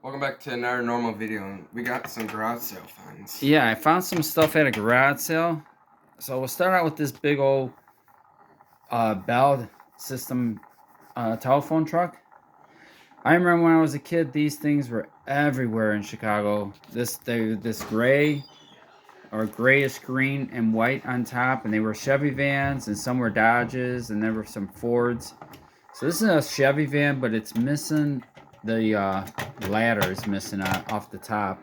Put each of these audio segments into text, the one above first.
Welcome back to another normal video. We got some garage sale finds. Yeah, I found some stuff at a garage sale. So we'll start out with this big old Bell system telephone truck. I remember when I was a kid, these things were everywhere in Chicago. This gray or grayish green and white on top, and they were Chevy vans, and some were Dodges, and there were some Fords. So this is a Chevy van, but it's missing the ladder is missing off the top,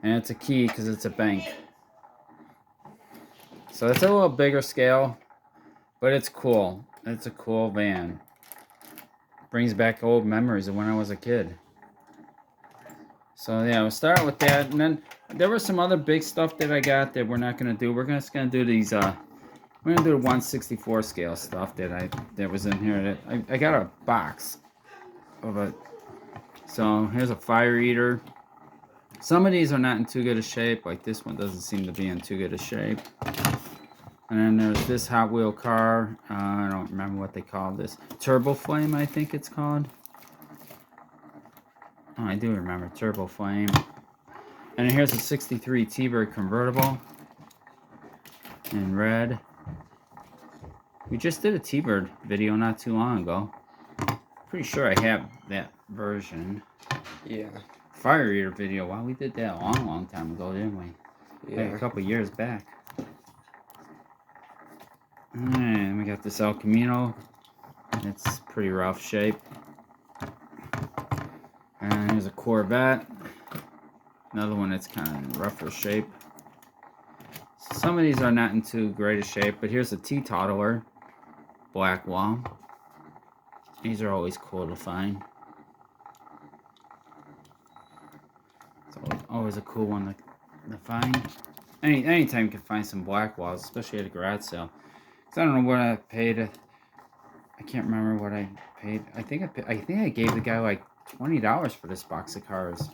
and it's a key because it's a bank. So it's a little bigger scale, but it's cool. It's a cool van. Brings back old memories of when I was a kid. So yeah, we'll start with that, and then there was some other big stuff that I got that we're not gonna do. We're just gonna do these. We're gonna do the 1/64 scale stuff that was in here. I got a box of it. So here's a fire eater. Some of these are not in too good a shape. Like this one doesn't seem to be in too good a shape. And then there's this Hot Wheel car. I don't remember what they call this. Turbo Flame, I think it's called. Oh, I do remember Turbo Flame. And then here's a 63 T-Bird convertible in red. We just did a T-Bird video not too long ago. Pretty sure I have that version. Yeah. Fire eater video. Wow, we did that a long time ago, didn't we? Yeah. Like a couple years back. And we got this El Camino. It's pretty rough shape. And here's a Corvette. Another one that's kind of in rougher shape. Some of these are not in too great a shape, but here's a Teetotaler black wall. These are always cool to find. It's always a cool one to find. Anytime you can find some black walls, especially at a garage sale. I don't know what I paid. I can't remember what I paid. I think I gave the guy like $20 for this box of cars.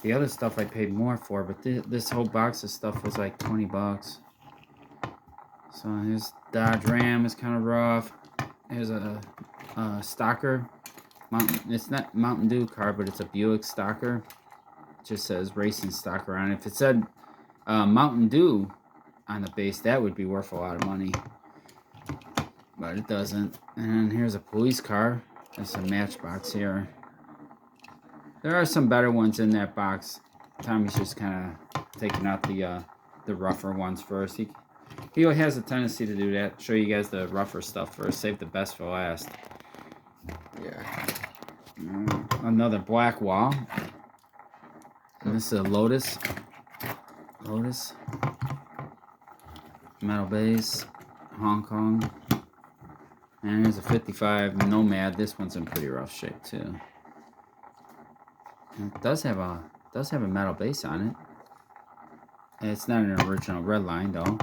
The other stuff I paid more for, but this whole box of stuff was like 20 bucks. So here's Dodge Ram is kind of rough. Here's a Stalker. It's not Mountain Dew car, but it's a Buick Stalker. It just says Racing Stalker on it. If it said Mountain Dew on the base, that would be worth a lot of money, but it doesn't. And here's a police car. There's a Matchbox here. There are some better ones in that box. Tommy's just kind of taking out the rougher ones first. He has a tendency to do that. Show you guys the rougher stuff first. Save the best for last. Yeah. Another black wall. And this is a Lotus. Metal base, Hong Kong, and here's a 55 Nomad. This one's in pretty rough shape too. And it does have a metal base on it. It's not an original Redline though.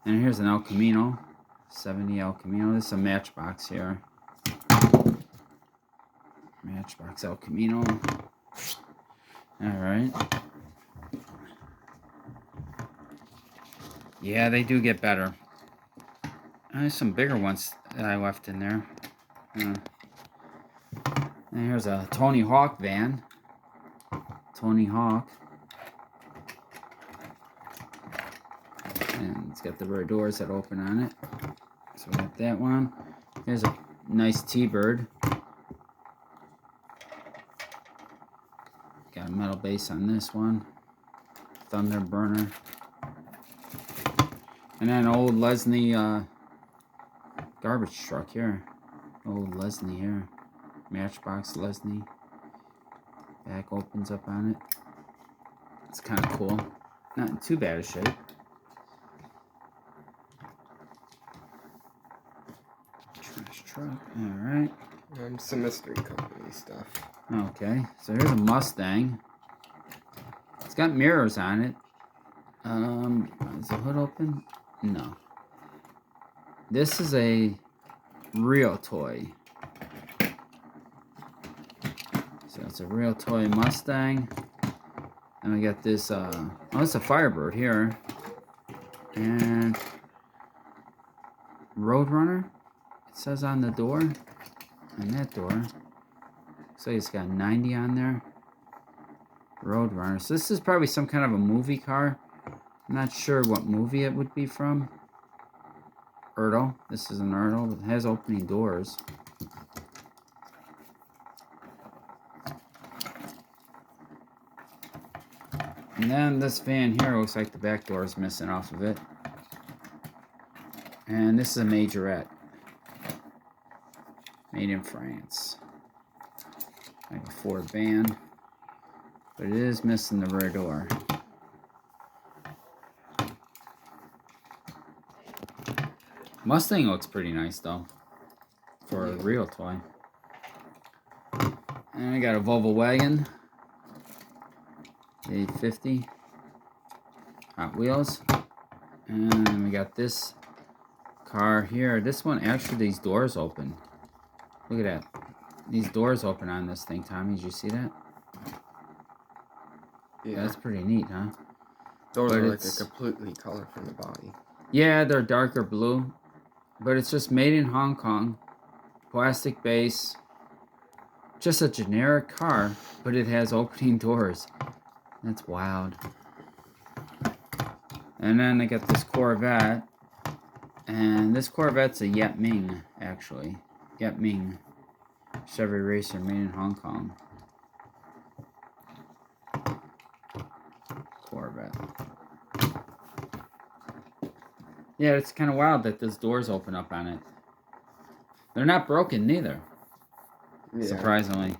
And here's an El Camino, 70 El Camino. This is a Matchbox here. Matchbox El Camino. All right. Yeah, they do get better. There's some bigger ones that I left in there. And here's a Tony Hawk van. Tony Hawk. And it's got the rear doors that open on it. So we got that one. Here's a nice T-Bird. Got a metal base on this one. Thunder burner. And then old Lesney garbage truck here. Old Lesney here. Matchbox Lesney. Back opens up on it. It's kind of cool. Not in too bad a shape. Trash truck. Alright. And some mystery company stuff. Okay. So here's a Mustang. It's got mirrors on it. Is the hood open? No. This is a real toy. So it's a real toy Mustang. And we got this, oh, it's a Firebird here. And Roadrunner, it says on the door. And that door. So it's got 90 on there. Roadrunner. So this is probably some kind of a movie car. I'm not sure what movie it would be from. Ertl. This is an Ertl. It has opening doors. And then this van here looks like the back door is missing off of it. And this is a Majorette. Made in France. Like a Ford van. But it is missing the rear door. Mustang looks pretty nice though. For a real toy. And I got a Volvo wagon. 850. Hot Wheels. And we got this car here. This one, actually, these doors open. Look at that. These doors open on this thing, Tommy. Did you see that? Yeah. That's pretty neat, huh? Those are like a completely color from the body. Yeah, they're darker blue. But it's just made in Hong Kong. Plastic base. Just a generic car, but it has opening doors. That's wild. And then I got this Corvette. And this Corvette's a Yet Ming, actually. Yet Ming. Chevy Racer made in Hong Kong. Corvette. Yeah, it's kind of wild that those doors open up on it. They're not broken neither. Yeah. Surprisingly.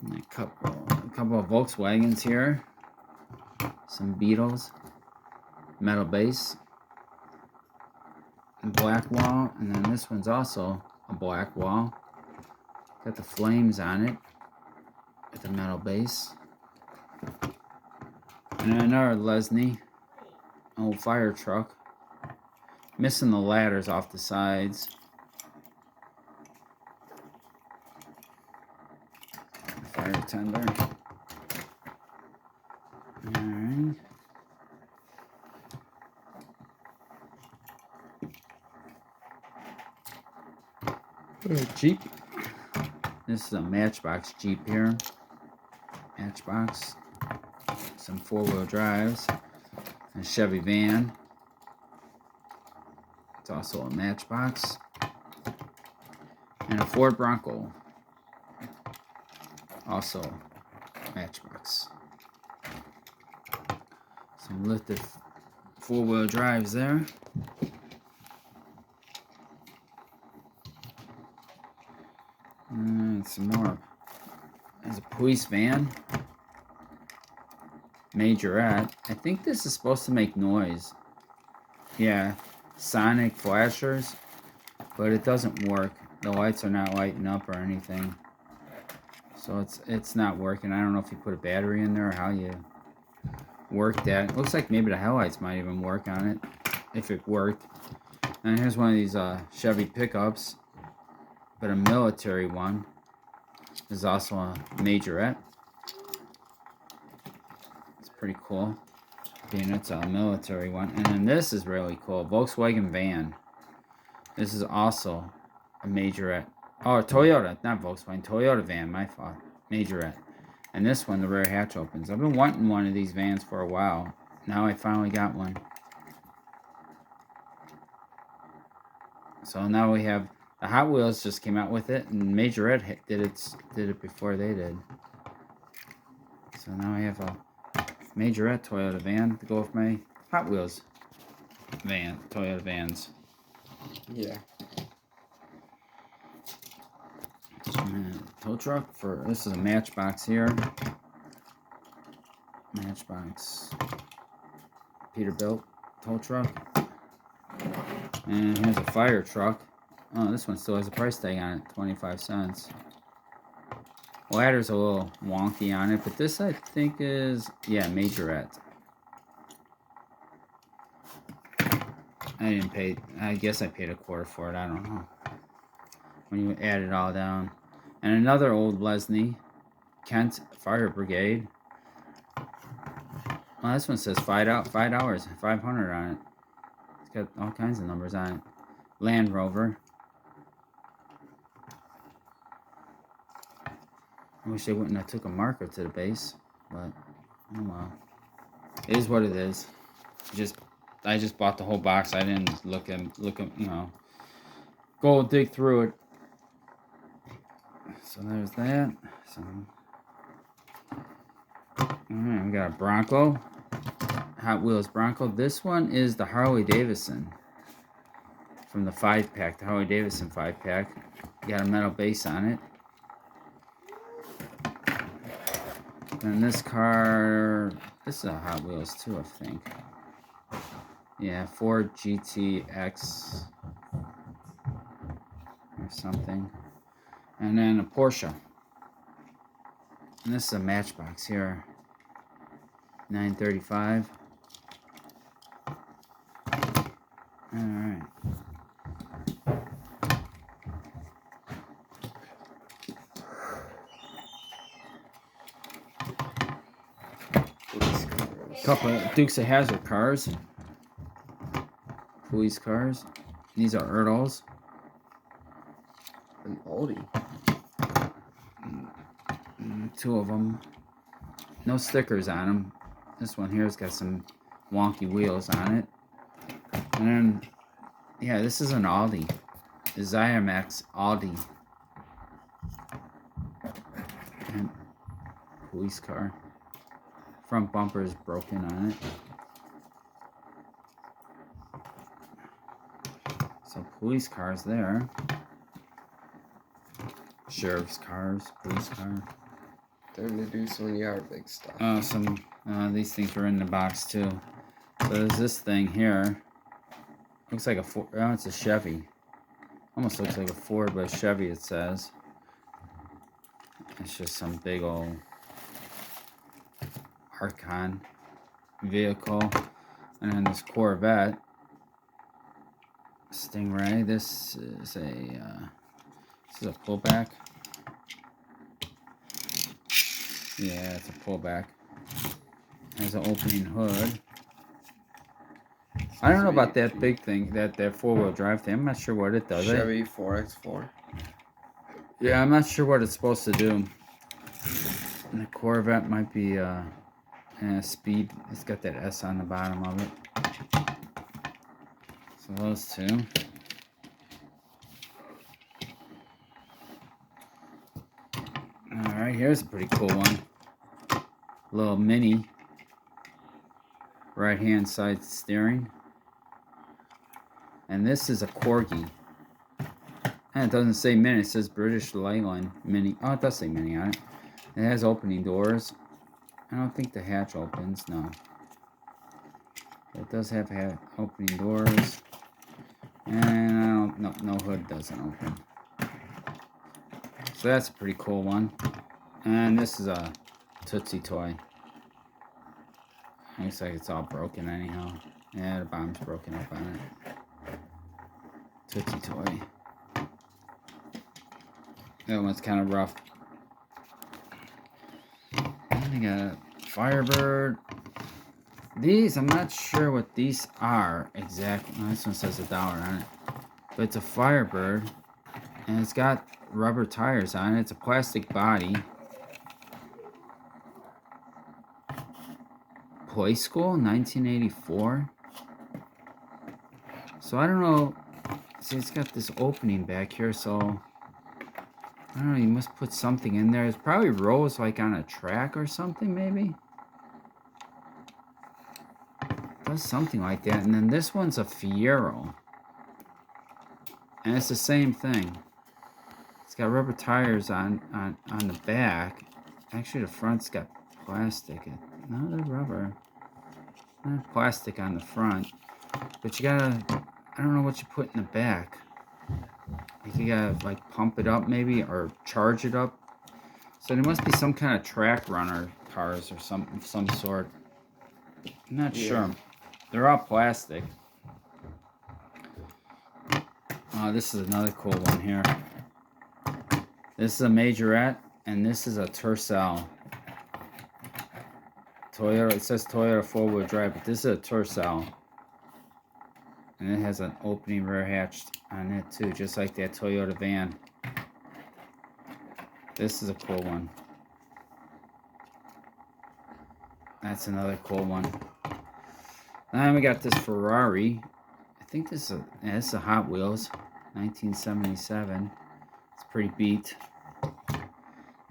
And a couple of Volkswagens here. Some Beetles. Metal base. Black wall. And then this one's also a black wall. Got the flames on it. With the metal base. And then another Lesney. Old fire truck. Missing the ladders off the sides. Fire tender. Alright. Jeep. This is a Matchbox Jeep here. Matchbox. Some four-wheel drives. A Chevy van. It's also a Matchbox. And a Ford Bronco. Also Matchbox. Some lifted four-wheel drives there. And some more. There's a police van. Majorette. I think this is supposed to make noise. Yeah. Sonic flashers. But it doesn't work. The lights are not lighting up or anything. So it's not working. I don't know if you put a battery in there or how you work that. It looks like maybe the headlights might even work on it. If it worked. And here's one of these Chevy pickups. But a military one. There's also a Majorette. It's pretty cool. Being it's a military one. And then this is really cool. Volkswagen van. This is also a Majorette. Oh, Toyota. Not Volkswagen. Toyota van. My fault. Majorette. And this one, the rear hatch opens. I've been wanting one of these vans for a while. Now I finally got one. So now we have... The Hot Wheels just came out with it, and Majorette did it before they did. So now I have a Majorette Toyota van to go with my Hot Wheels van, Toyota vans. Yeah. Tow truck for this is a Matchbox here. Matchbox Peterbilt tow truck. And here's a fire truck. Oh, this one still has a price tag on it, 25 cents. Ladder's a little wonky on it, but this I think is, yeah, Majorette. I didn't pay, I guess I paid $0.25 for it, I don't know. When you add it all down. And another old Lesney, Kent Fire Brigade. Well, this one says $5, 500 on it. It's got all kinds of numbers on it. Land Rover. I wish they wouldn't have took a marker to the base. but oh well. It is what it is. I just bought the whole box. I didn't look at you know, go dig through it. So there's that. So alright, we got a Bronco. Hot Wheels Bronco. This one is the Harley Davidson from the 5-pack, the Harley Davidson 5-pack. Got a metal base on it. And this car, this is a Hot Wheels too, I think. Yeah, Ford GTX or something. And then a Porsche. And this is a Matchbox here. 935. Alright. Couple of Dukes of Hazzard cars. Police cars. These are Erdals. An oldie. Two of them. No stickers on them. This one here's got some wonky wheels on it. And then, yeah, this is an Audi. The Zymax Audi. And police car. Front bumper is broken on it. So police cars there. Sheriff's cars, police car. Time to do some yard big stuff. These things were in the box too. So there's this thing here. Looks like a Ford. Oh, it's a Chevy. Almost looks like a Ford, but a Chevy it says. It's just some big old Archon vehicle. And then this Corvette. Stingray. This is a pullback. Yeah, it's a pullback. Has an opening hood. I don't know about that big thing, that 4-wheel drive thing. I'm not sure what it does. Chevy 4X4. Yeah, I'm not sure what it's supposed to do. And the Corvette might be speed. It's got that S on the bottom of it. So those two. Alright, here's a pretty cool one. Little mini right hand side steering. And this is a Corgi. And it doesn't say mini, it says British Leyland Mini. Oh, it does say mini on it. It has opening doors. I don't think the hatch opens, no. But it does have opening doors. And no hood doesn't open. So that's a pretty cool one. And this is a Tootsie toy. Looks like it's all broken anyhow. Yeah, the bottom's broken up on it. Tootsie toy. That one's kind of rough. And I got a Firebird. These, I'm not sure what these are exactly. Oh, this one says $1 on it. But it's a Firebird. And it's got rubber tires on it. It's a plastic body. Play School, 1984. So I don't know. See, it's got this opening back here, so I don't know. You must put something in there. It's probably rows like on a track or something, maybe. It does something like that. And then this one's a Fiero, and it's the same thing. It's got rubber tires on the back. Actually, the front's got plastic. No, they're rubber. Plastic on the front. But you gotta, I don't know what you put in the back. You gotta like pump it up maybe, or charge it up. So there must be some kind of track runner cars or some sort. I'm not sure. They're all plastic. This is another cool one here. This is a Majorette, and this is a Tercel. Toyota, it says Toyota 4-wheel drive, but this is a Tercel. And it has an opening rear hatch on it too, just like that Toyota van. This is a cool one. That's another cool one. Then we got this Ferrari. I think this is a Hot Wheels, 1977. It's pretty beat.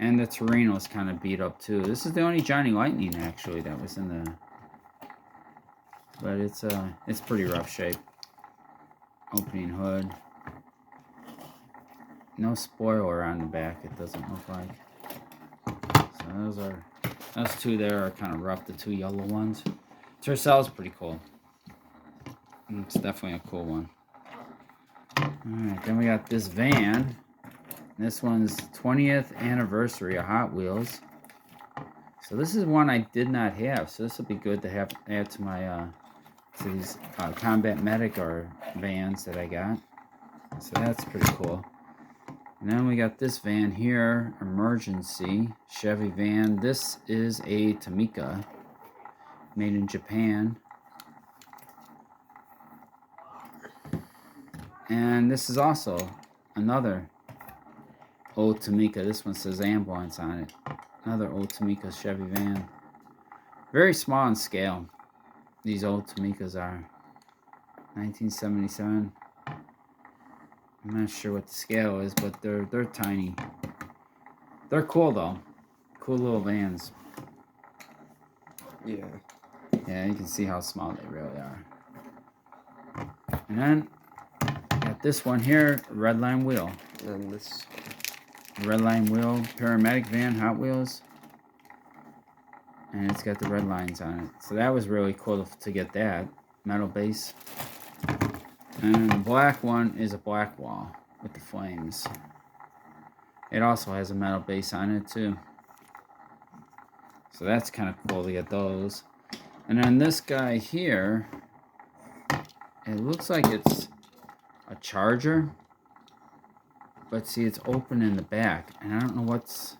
And the Torino's kind of beat up too. This is the only Johnny Lightning actually that was in the. But it's pretty rough shape. Opening hood. No spoiler on the back. It doesn't look like. So those two there are kind of rough. The two yellow ones. Tercell's pretty cool. It's definitely a cool one. Alright, then we got this van. This one's 20th anniversary of Hot Wheels. So this is one I did not have. So this will be good to have add to my to these combat medic or vans that I got. So that's pretty cool. And then we got this van here, emergency Chevy van. This is a Tomica, made in Japan. And this is also another old Tomica. This one says ambulance on it. Another old Tomica Chevy van. Very small in scale. These old Tomicas are. 1977. I'm not sure what the scale is, but they're tiny. They're cool though. Cool little vans. Yeah. Yeah, you can see how small they really are. And then got this one here, Redline wheel. And this Redline wheel, paramedic van, Hot Wheels. And it's got the red lines on it. So that was really cool to get that. Metal base. And the black one is a black wall with the flames. It also has a metal base on it too. So that's kind of cool to get those. And then this guy here, it looks like it's a charger. But see, it's open in the back. And I don't know what's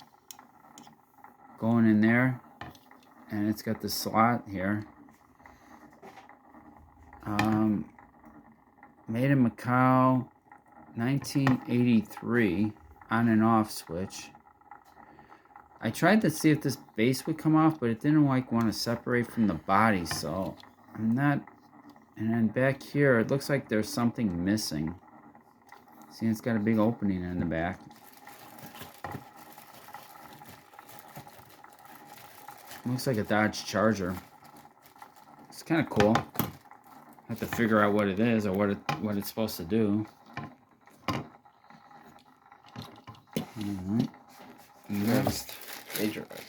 going in there. And it's got the slot here. Made in Macau, 1983, on and off switch. I tried to see if this base would come off, but it didn't want to separate from the body, so I'm not. And then back here, it looks like there's something missing. See, it's got a big opening in the back. Looks like a Dodge Charger. It's kind of cool. Have to figure out what it is or what it's supposed to do. Alright. Next, Majorette.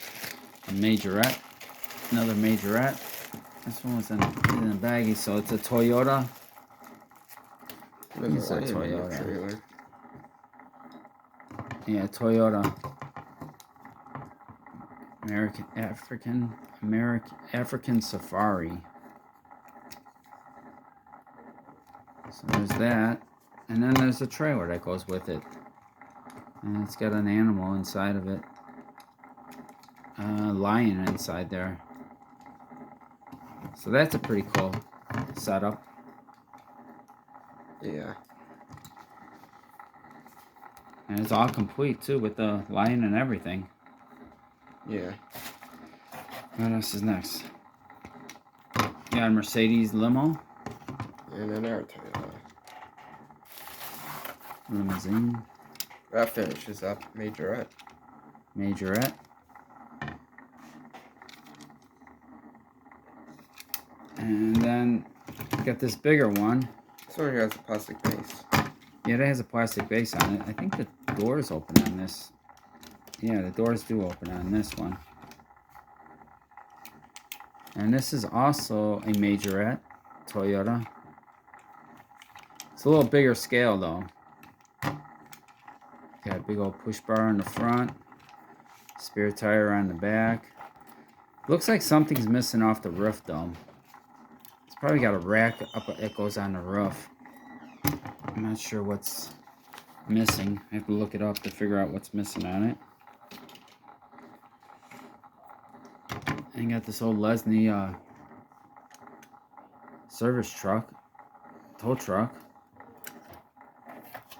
a Majorette. Another Majorette. This one was in the baggie, so it's a Toyota. It's a Toyota. Yeah, Toyota. African Safari. So there's that. And then there's a trailer that goes with it. And it's got an animal inside of it. Lion inside there. So that's a pretty cool setup. Yeah. And it's all complete too with the lion and everything. Yeah. What else is next? Yeah, a Mercedes limo. And another Toyota. Limousine. That finishes up Majorette. Majorette. And then got this bigger one. This one has a plastic base. Yeah, it has a plastic base on it. I think the doors open on this. Yeah, the doors do open on this one. And this is also a Majorette Toyota. It's a little bigger scale though. Got a big old push bar on the front. Spare tire on the back. Looks like something's missing off the roof though. It's probably got a rack up that goes on the roof. I'm not sure what's missing. I have to look it up to figure out what's missing on it. And got this old Lesney service truck, tow truck.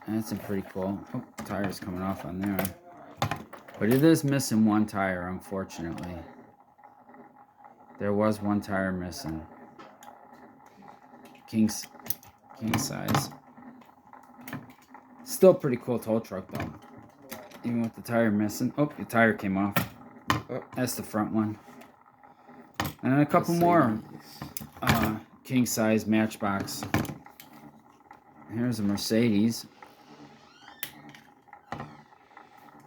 And that's pretty cool. Oh, tire's coming off on there. But it is missing one tire, unfortunately. There was one tire missing. King size. Still pretty cool tow truck though. Even with the tire missing. Oh, the tire came off. Oh. That's the front one. And a couple more king size Matchbox. Here's a Mercedes.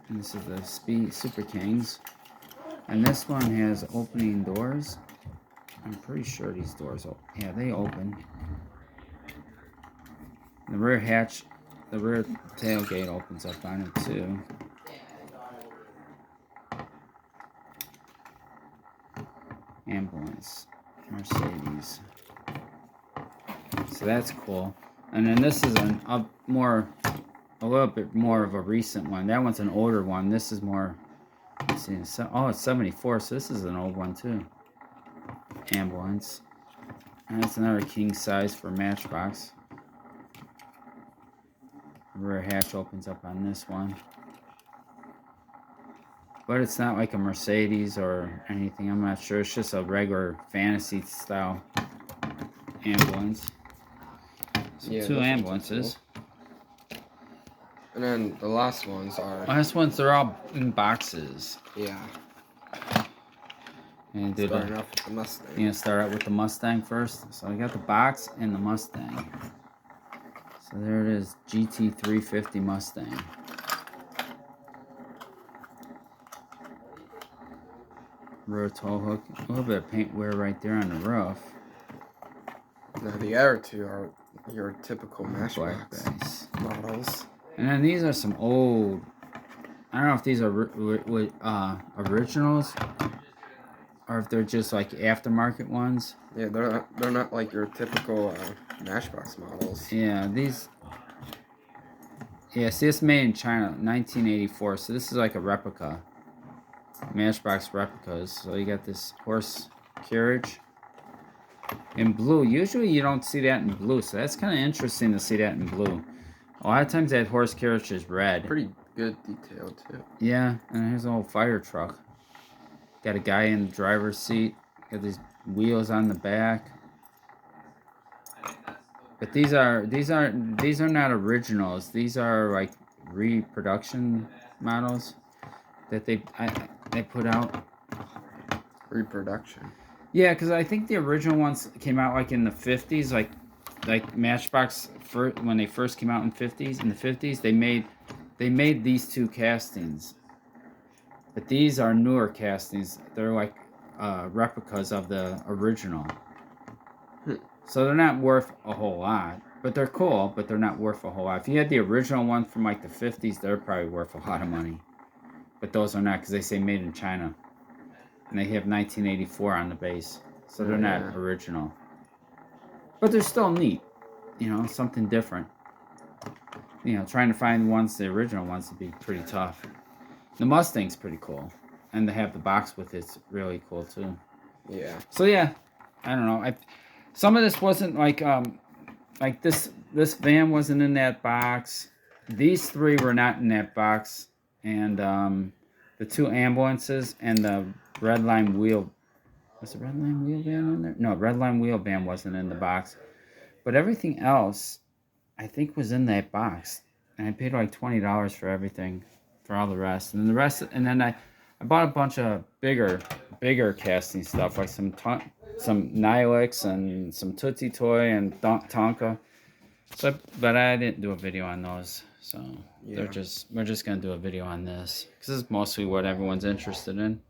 And this is the Super Kings. And this one has opening doors. I'm pretty sure these doors open. Yeah, they open. The rear hatch, the rear tailgate opens up on it too. Ambulance, Mercedes. So that's cool. And then this is a little bit more of a recent one. That one's an older one. This is more. Let's see. Oh, it's 74. So this is an old one too. Ambulance. And that's another king size for Matchbox. The rear hatch opens up on this one. But it's not like a Mercedes or anything. I'm not sure. It's just a regular fantasy style ambulance. So yeah, 2 ambulances. Cool. And then the last ones are... they're all in boxes. Yeah. And starting off with the Mustang. You're going to start out with the Mustang first. So I got the box and the Mustang. So there it is. GT350 Mustang. Rear tow hook. A little bit of paint wear right there on the roof. Now the other two are your typical Matchbox models. And then these are some old... I don't know if these are originals or if they're just like aftermarket ones. Yeah, they're not like your typical Matchbox models. Yeah, these... Yeah, see, it's made in China, 1984. So this is like a replica. Matchbox replicas. So you got this horse carriage in blue. Usually you don't see that in blue, so that's kind of interesting to see that in blue. A lot of times that horse carriage is red. Pretty good detail too. Yeah, and here's an old fire truck. Got a guy in the driver's seat. Got these wheels on the back. But these are not originals. These are like reproduction models that they put out. Reproduction. Yeah, because I think the original ones came out like in the 50s, like Matchbox when they first came out in the 50s, they made these 2 castings. But these are newer castings. They're like replicas of the original. So they're not worth a whole lot, but they're cool, but they're not worth a whole lot. If you had the original one from like the 50s, they're probably worth a lot of money. But those are not, because they say made in China. And they have 1984 on the base. So they're not original. But they're still neat. You know, something different. You know, trying to find the original ones would be pretty tough. The Mustang's pretty cool. And to have the box with it's really cool too. Yeah. So yeah, I don't know. Some of this wasn't like this van wasn't in that box. These 3 were not in that box. And the 2 ambulances and the Redline wheel. Was the Redline wheel van in there? No, Redline wheel van wasn't in the box. But everything else, I think, was in that box. And I paid like $20 for everything, for all the rest. And then I bought a bunch of bigger casting stuff, like some Nylix and some Tootsie Toy and Tonka. So, but I didn't do a video on those. So yeah. We're just gonna do a video on this because this is mostly what everyone's interested in.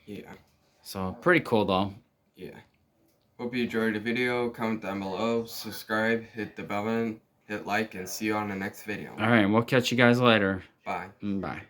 Yeah. So pretty cool though. Yeah. Hope you enjoyed the video. Comment down below, subscribe, hit the bell button, hit like, and see you on the next video. All right, we'll catch you guys later. Bye. Bye.